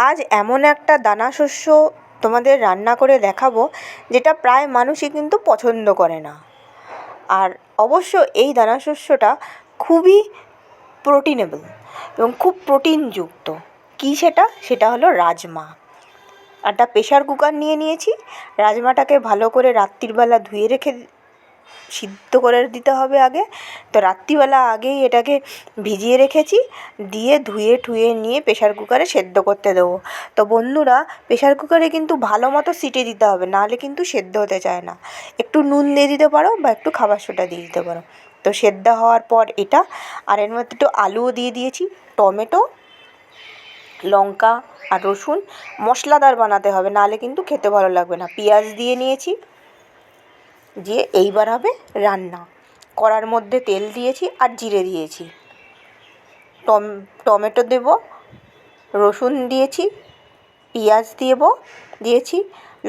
আজ এমন একটা দানা শস্য তোমাদের রান্না করে দেখাবো যেটা প্রায় মানুষই কিন্তু পছন্দ করে না। আর অবশ্য এই দানা শস্যটা খুবই প্রোটিনেবল এবং খুব প্রোটিনযুক্ত। কী সেটা হলো রাজমা। একটা প্রেশার কুকার নিয়ে নিয়েছি। রাজমাটাকে ভালো করে রাত্রিবেলা ধুয়ে রেখে সিদ্ধ করে দিতে হবে আগে। তো রাত্রিবেলা আগেই এটাকে ভিজিয়ে রেখেছি, দিয়ে ধুয়ে ঠুয়ে নিয়ে প্রেশার কুকারে সেদ্ধ করতে দেবো। তো বন্ধুরা, প্রেশার কুকারে কিন্তু ভালো মতো সিটি দিতে হবে, নাহলে কিন্তু সেদ্ধ হতে চায় না। একটু নুন দিয়ে দিতে পারো বা একটু খাবার সোডা দিয়ে দিতে পারো। তো সেদ্ধ হওয়ার পর এটা, আর এর মধ্যে একটু আলুও দিয়ে দিয়েছি, টমেটো, লঙ্কা আর রসুন মশলাদার বানাতে হবে, নাহলে কিন্তু খেতে ভালো লাগবে না। পেঁয়াজ দিয়ে নিয়েছি, দিয়ে এইবার হবে রান্না। কড়ার মধ্যে তেল দিয়েছি আর জিরে দিয়েছি, টমেটো দেব, রসুন দিয়েছি, পেঁয়াজ দিয়েছি,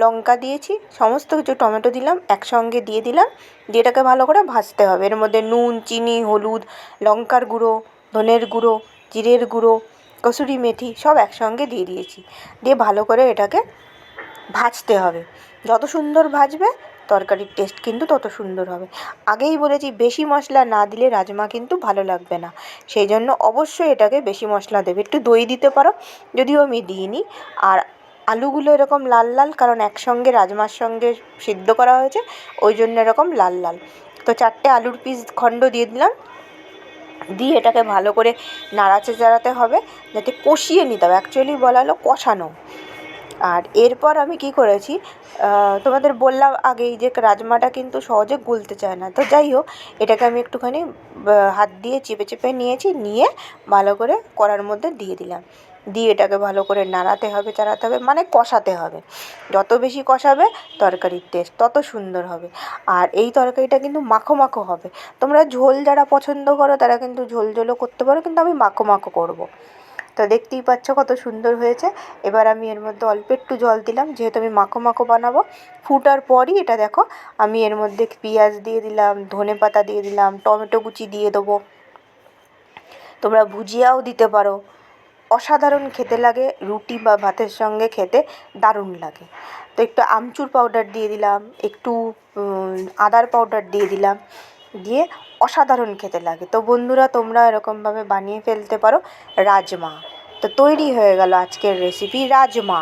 লঙ্কা দিয়েছি, সমস্ত কিছু, টমেটো দিলাম, একসঙ্গে দিয়ে দিলাম। দিয়ে এটাকে ভালো করে ভাজতে হবে। এর মধ্যে নুন, চিনি, হলুদ, লঙ্কার গুঁড়ো, ধনের গুঁড়ো, জিরের গুঁড়ো, কসুরি মেথি সব একসঙ্গে দিয়ে দিয়েছি। দিয়ে ভালো করে এটাকে ভাজতে হবে। যত সুন্দর ভাজবে তরকারির টেস্ট কিন্তু তত সুন্দর হবে। আগেই বলেছি, বেশি মশলা না দিলে রাজমা কিন্তু ভালো লাগবে না। সেই জন্য অবশ্যই এটাকে বেশি মশলা দেবে। একটু দই দিতে পারো, যদিও আমি দিইনি। আর আলুগুলো এরকম লাল লাল, কারণ একসঙ্গে রাজমার সঙ্গে সিদ্ধ করা হয়েছে, ওই জন্য এরকম লাল লাল। তো 4টে আলুর পিস খণ্ড দিয়ে দিলাম, দিয়ে এটাকে ভালো করে নাড়াতে হবে, যাতে কষিয়ে নিতে হবে। অ্যাকচুয়ালি বলা হলো কষানো। আর এরপর আমি কী করেছি, তোমাদের বললাম আগেই যে রাজমাটা কিন্তু সহজে গলতে চায় না। তো যাই হোক, এটাকে আমি একটুখানি হাত দিয়ে চেপে নিয়েছি, নিয়ে ভালো করে কড়ার মধ্যে দিয়ে দিলাম। দিয়ে এটাকে ভালো করে চাড়াতে হবে, মানে কষাতে হবে। যত বেশি কষাবে তরকারির টেস্ট তত সুন্দর হবে। আর এই তরকারিটা কিন্তু মাখো মাখো হবে। তোমরা ঝোল যারা পছন্দ করো তারা কিন্তু ঝোল ঝোলও করতে পারো, কিন্তু আমি মাখো মাখো করবো। তো দেখতেই পাচ্ছ কত সুন্দর হয়েছে। এবার আমি এর মধ্যে অল্প একটু জল দিলাম, যেহেতু আমি মাখো মাখো বানাবো। ফুটার পরই এটা দেখো, আমি এর মধ্যে পেঁয়াজ দিয়ে দিলাম, ধনেপাতা দিয়ে দিলাম, টমেটো কুচি দিয়ে দেবো। তোমরা ভুজিয়াও দিতে পারো। অসাধারণ খেতে লাগে, রুটি বা ভাতের সঙ্গে খেতে দারুণ লাগে। তো একটু আমচুর পাউডার দিয়ে দিলাম, একটু আদার পাউডার দিয়ে দিলাম, দিয়ে অসাধারণ খেতে লাগে। তো বন্ধুরা, তোমরা এরকমভাবে বানিয়ে ফেলতে পারো রাজমা। তো তৈরি হয়ে গেল আজকের রেসিপি রাজমা।